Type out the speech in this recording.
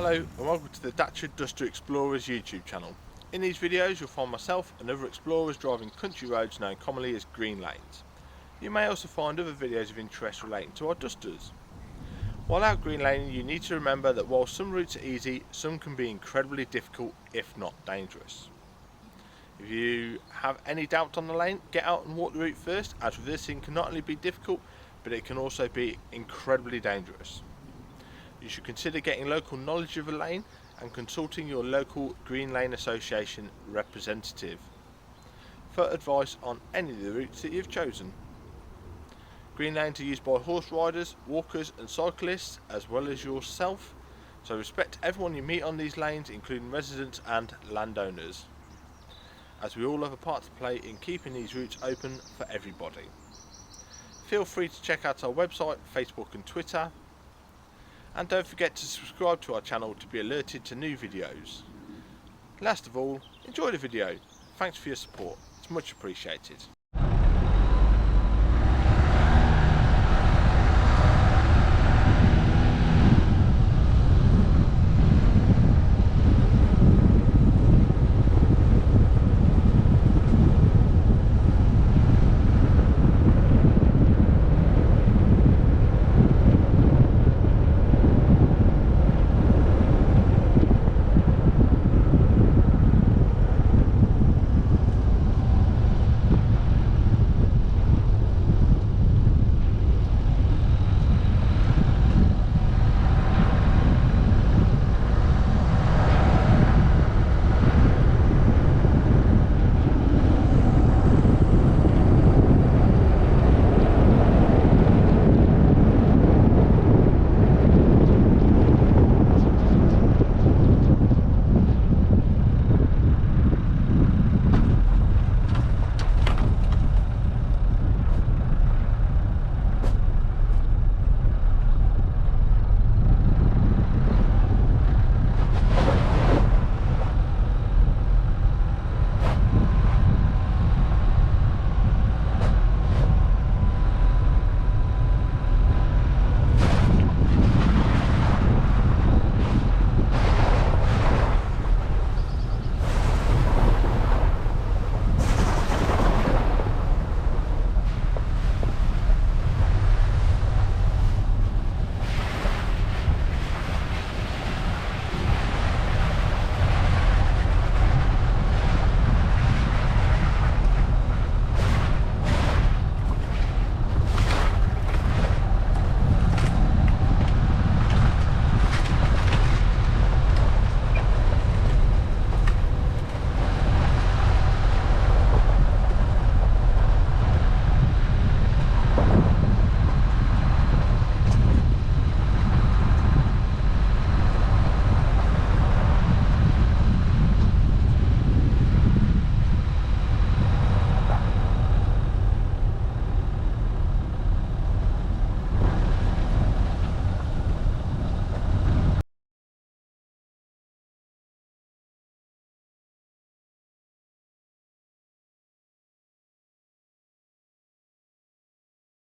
Hello and welcome to the Dacia Duster Explorers YouTube channel. In these videos you'll find myself and other explorers driving country roads known commonly as green lanes. You may also find other videos of interest relating to our Dusters. While out green laning, you need to remember that while some routes are easy, some can be incredibly difficult if not dangerous. If you have any doubt on the lane, get out and walk the route first, as reversing can not only be difficult but it can also be incredibly dangerous. You should consider getting local knowledge of a lane and consulting your local Green Lane Association representative for advice on any of the routes that you've chosen. Green lanes are used by horse riders, walkers and cyclists as well as yourself, so respect everyone you meet on these lanes, including residents and landowners, as we all have a part to play in keeping these routes open for everybody. Feel free to check out our website, Facebook and Twitter. And don't forget to subscribe to our channel to be alerted to new videos. Last of all, enjoy the video. Thanks for your support, it's much appreciated.